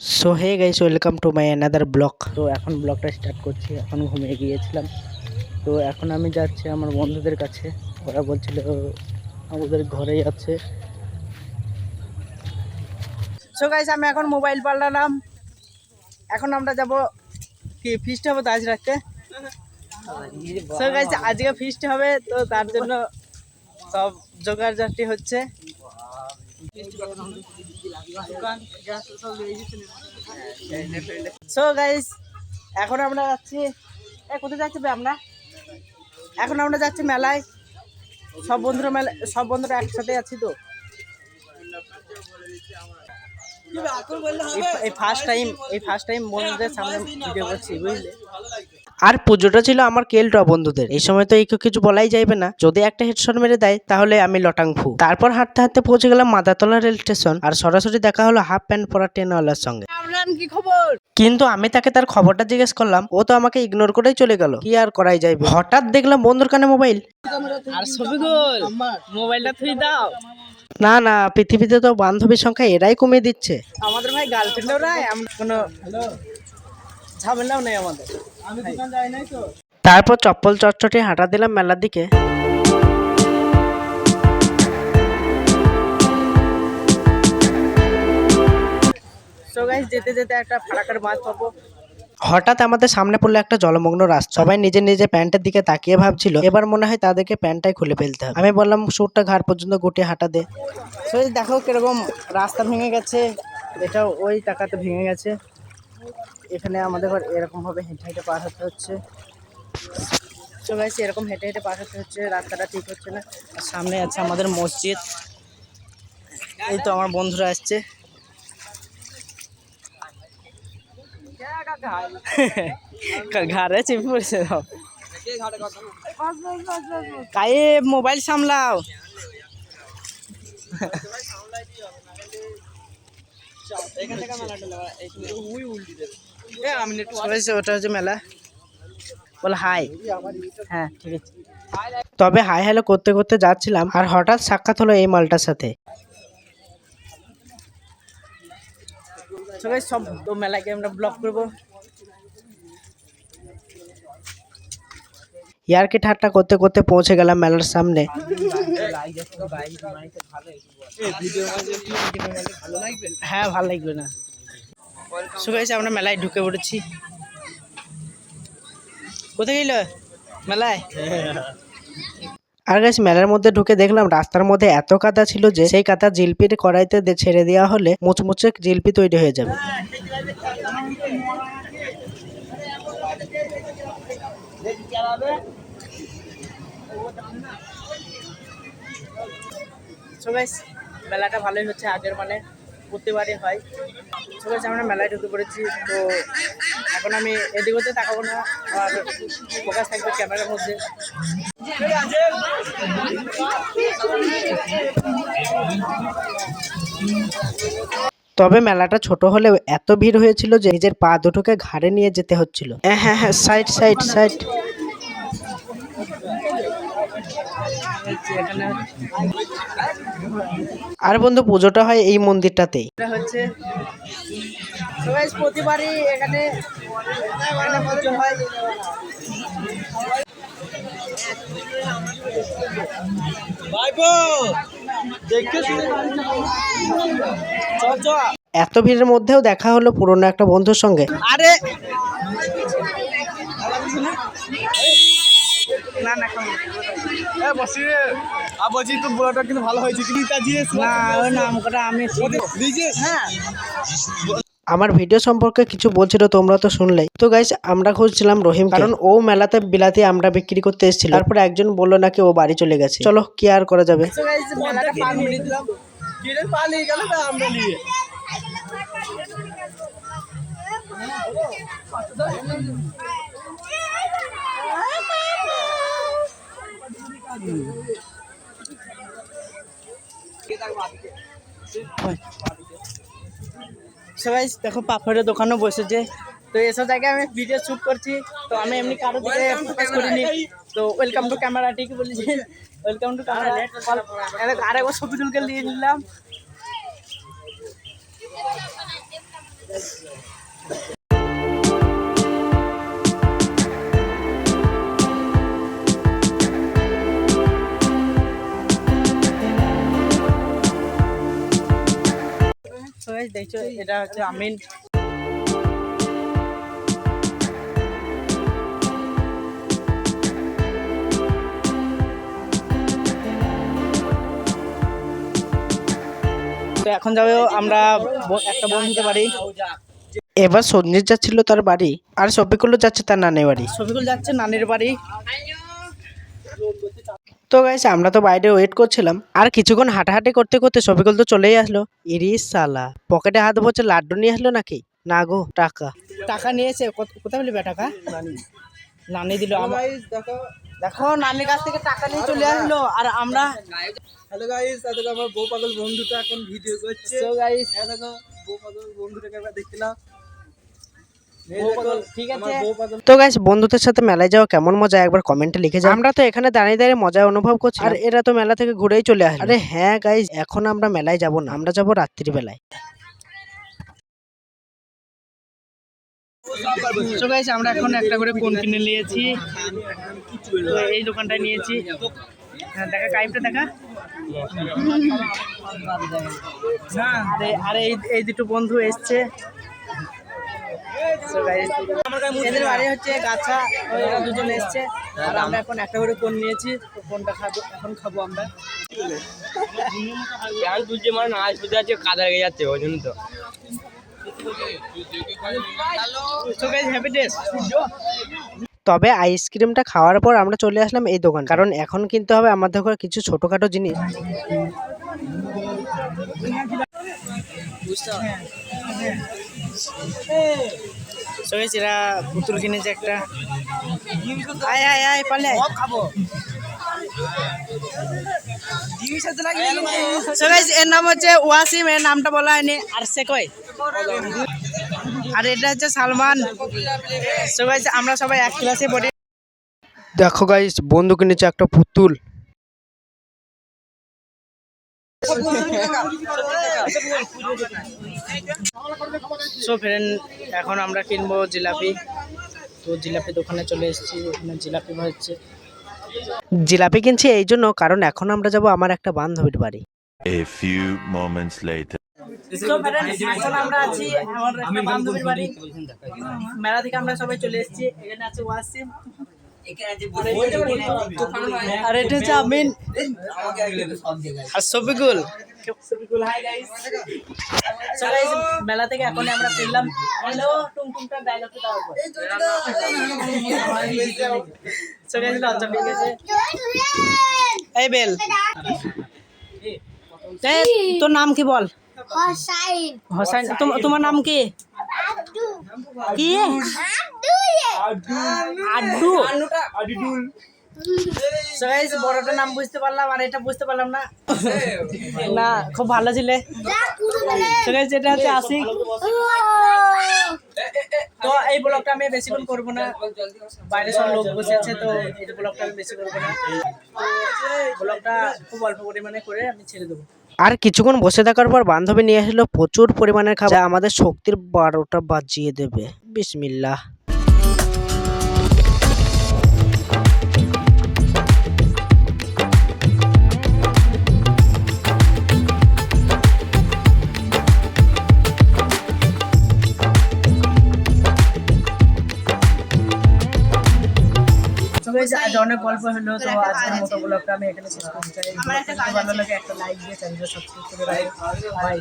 So hey guys, welcome to my another blog. তো এখন ব্লগটা স্টার্ট করছি। এখন ঘুমিয়ে গিয়েছিলাম, তো এখন আমি যাচ্ছি আমার বন্ধুদের কাছে। ওরা বলছিল আমাদের ঘরেই আছে। সো গাইস, আমি এখন মোবাইল পাল্টালাম। এখন আমরা যাব কি ফিস্ট হবে তো আজ রাতে। সো গাইস, আজকে ফিস্ট হবে, তো তার জন্য সব জোগাড় জাতি হচ্ছে। সো গাইস, এখন আমরা যাচ্ছি। কোথায় যাচ্ছি বে আমরা? এখন আমরা যাচ্ছি মেলায়। সব বন্ধুরা একসাথে আছি। তো এই ফার্স্ট টাইম বন্ধুদের সামনে ভিডিও করছি, বুঝলে। আর পুজোটা ছিল আমার কেলটা বন্ধুদের। এই সময় তো কিছু বলাই যাইবে না, যদি একটা হেডশট মেরে দেয় তাহলে আমি লটাং ফু। তারপর হাঁটতে হাঁটতে পৌঁছে গেলাম মাদাতলা রেল স্টেশন, আর সরাসরি দেখা হলো হাফ প্যান্ট পরা ট্রেনওয়ালার সঙ্গে। কি খবর? কিন্তু আমি তাকে তার খবরটা জিজ্ঞেস করলাম, ও তো আমাকে ইগনোর করেই চলে গেল। কি আর করাই যাইবে। হঠাৎ দেখলাম বন্ধুর কানে মোবাইল। আর ছবিগুল মোবাইলটা থুই দাও। না না, পৃথিবীতে তো বান্ধবীর সংখ্যা এরাই কমিয়ে দিচ্ছে। আমাদের ভাই গার্লফ্রেন্ডও নাই, আমরা কোনো ঝামেলাও নেই আমাদের। আমি দোকান যাই নাই তো। তারপর চপ্পল চটচটে হাঁটা দিলাম মেলার দিকে। সো গাইস, যেতে যেতে একটা ফারাকের মাছ পাবো। হঠাৎ আমাদের সামনে পড়লো একটা জলমগ্ন রাস্তা। সবাই নিজে নিজে প্যান্টের দিকে তাকিয়ে ভাবছিল এবার মনে হয় তাদেরকে প্যান্টটাই খুলে ফেলতে হবে। আমি বললাম সুটটা ঘাড় পর্যন্ত গুটিয়ে হাঁটা দে। সো দেখো কিরকম রাস্তা ভেঙে গেছে। এটা ওই টাকাতে ভেঙে গেছে। এখানে আমাদের এরকম ভাবে হেঁটে হেঁটে পার হতে হচ্ছে। সো গাইস, এরকম হেঁটে হেঁটে পার হতে হচ্ছে, রাস্তাটা ঠিক হচ্ছে না। আর সামনে আছে আমাদের মসজিদ। এই তো আমার বন্ধুরা আসছে। ঘাড়ে চেপে পড়েছে। কায়ে মোবাইল সামলাও। ওটা হচ্ছে মেলা। বল হাই। হ্যাঁ ঠিক আছে। তবে হাই হ্যালো করতে করতে যাচ্ছিলাম, আর হঠাৎ সাক্ষাৎ হলো এই মালটার সাথে। সবাই সব মেলাকে আমরা ব্লগ করবো। ইয়ারকি ঠাট্টা করতে করতে পৌঁছে গেলাম মেলার সামনে। হ্যাঁ ভালো লাগবে না। সো গাইস, আমরা মেলায় ঢুকে পড়েছি। কোথায় গেল মেলায়? আর গাইস, মেলার মধ্যে ঢুকে দেখলাম রাস্তার মধ্যে এত কাদা ছিল যে সেই কাদা জিলপির কড়াইতে ছেড়ে দেওয়া হলে মুচমুচে জিলপি তৈরি হয়ে যাবে। সো গাইস, মেলাটা ভালোই হচ্ছে, আগের মানে প্রতিবারই হয়। সো গাইস, আমরা মেলায় ঢুকে পড়েছি। তো এখন আমি এদিক ওদিকে তাকাবো না, আর ফোকাস থাকবে ক্যামেরার মধ্যে। তবে মেলাটা ছোট হলেও এত ভিড় হয়েছিল যে নিজের পা দুটোকে ঘাড়ে নিয়ে যেতে হচ্ছিল। হ্যাঁ হ্যাঁ, সাইড সাইড সাইড। আর বন্ধু, পুজোটা হয় এই মন্দিরটাতেই। হচ্ছে প্রতিবারই এখানে পুজো হয়। এত ভিড়ের মধ্যেও দেখা হলো পুরনো একটা বন্ধুর সঙ্গে। আরে না না, বলছি তো পুরোটা কিন্তু ভালো হয়েছে। না ওই নাম করা আমি হ্যাঁ। আমার ভিডিও সম্পর্কে কিছু বলছিল, তোমরা তো শুনলেই। তো গাইস, আমরা খুঁজছিলাম রহিম, কারণ ও মেলাতে বিলাতি আমরা বিক্রি করতে এসেছিল। তারপর একজন বললো নাকি ও বাড়ি চলে গেছে। চলো কি আর করা যাবে। সবাই দেখো, পাপড়ের দোকানও বসেছে। তো এসব জায়গায় আমি ভিডিও শুট করছি, তো আমি এমনি কারো দিকে ফোকাস করিনি। তো ওয়েলকাম টু ক্যামেরা, ঠিক বলেছি, ওয়েলকাম টু ক্যামেরা। আরেকবার ছবি তুলকে নিয়ে নিলাম। দেখছো এটা হচ্ছে আমিন। তো এখন যাবো আমরা একটা বন্ধুদের বাড়ি। এবার সঞ্জিত যাচ্ছিল তার বাড়ি, আর শফিকুল যাচ্ছে তার নানির বাড়ি। শফিকুল যাচ্ছে নানির বাড়ি। তো গাইস আমরা তো বাইরে ওয়েট করছিলাম, আর কিছুক্ষণ হাঁটাহাঁটি করতে করতে শফিকুল তো চলেই আসলো। ইরিস সালা পকেটে হাত বলছে লাড্ডু নিয়ে আসলো নাকি? না গো, টাকা নিয়েছে। কোথায় বলবে টাকা? নানি দিল। দেখো নানির কাছ থেকে টাকা নিয়ে চলে আসলো, আর আমরা হ্যালো গাইস, দেখো আমার বউ পাগল বন্ধুটা এখন ভিডিও করছে। তো গাইস দেখো বউ পাগল বন্ধুটাকে একবার দেখতে নাও। ঠিক আছে। তো গাইস বন্ধুদের সাথে মেলায় যাওয়া কেমন মজা একবার কমেন্টে লিখে যাও। আমরা তো এখানে দাঁড়িয়ে দাঁড়িয়ে মজা অনুভব করছি, আর এরা তো মেলা থেকে ঘুরেই চলে আসে। আরে হ্যাঁ গাইস, এখন আমরা মেলায় যাব না, আমরা যাব রাত্রি বেলায়। তো গাইস আমরা এখন একটা করে কোন কিনে নিয়েছি। তো এই দোকানটায় নিয়েছি। হ্যাঁ দেখা, কাইপটা দেখা। আরে এই দুটো বন্ধু এসছে। এদের বাড়ি হচ্ছে গাছা, ওরা দুজন এসছে, আর আমরা এখন একটা করে কোন নিয়েছি। তো কোনটা খাবো, এখন খাবো আমরা। তুলছে মানে না বুঝতে যাচ্ছে, কাদা লেগে যাচ্ছে ওই জন্য। তো তবে আইসক্রিমটা খাওয়ার পর আমরা চলে আসলাম এই দোকান, কারণ এখন কিনতে হবে আমাদের ঘরে কিছু ছোটখাটো জিনিস। এরা পুতুল কিনেছে একটা। আয় আয় আয় পালে খাবো। এর নাম হচ্ছে ওয়াসিম, এর নামটা বলা হয়নি। আর সে কই, আর এটা হচ্ছে সালমান। আমরা সবাই এক ক্লাসে পড়ি। দেখো গাইস বন্ধু কিনেছে একটা পুতুল। সো ফ্রেন্ড এখন আমরা কিনবো জিলাপি। তো জিলাপি দোকানে চলে এসেছি, ওখানে জিলাপি হচ্ছে। জিলাপি কিনছি এই জন্য কারণ এখন আমরা যাব আমার একটা বান্ধবীর বাড়ি। A few moments later. এখন আমরা আছি আমার একটা বান্ধবীর বাড়ি। মেলা থেকে আমরা সবাই চলে এসেছি। এখানে আছে ওয়াসিম, আর এটা হচ্ছে আমিন, আর Shafiqul. Hi guys. So guys মেলা থেকে এখন আমরা ফিরলাম। হ্যালো টুমটুমটা ডায়লগটা দাও। সো গাইস লজ্জা পেয়ে গেছে। এই বেল, তোর নাম কি বল? হোসাইন। হোসাইন, তোমার নাম কি? কি? আড্ডু। আড্ডুল। সো গাইস বড়টার নাম বুঝতে পারলাম, আর এটা বুঝতে পারলাম না। না খুব ভালো ছিলে। সো গাইস এটা হচ্ছে আশিক। তো এই ব্লগটা আমি বেশিক্ষণ করবো না, বাইরে সব লোক বসে আছে, তো এই ব্লগটা আমি বেশি করবো না। ব্লগটা খুব অল্প পরিমাণে করে আমি ছেড়ে দেবো। আর কিছুক্ষণ বসে থাকার পর বান্ধবী নিয়ে আসলো প্রচুর পরিমাণের খাবার, যা আমাদের শক্তির 12টা বাজিয়ে দেবে। বিসমিল্লাহ। আজ অনেক গল্প হলো, তো আজকের মতো ব্লগটা আমি এখানে শেষ করতে চাই। ভালো লাগে একটা লাইক দিয়ে চ্যানেলটা সাবস্ক্রাইব করে রাখো। বাই।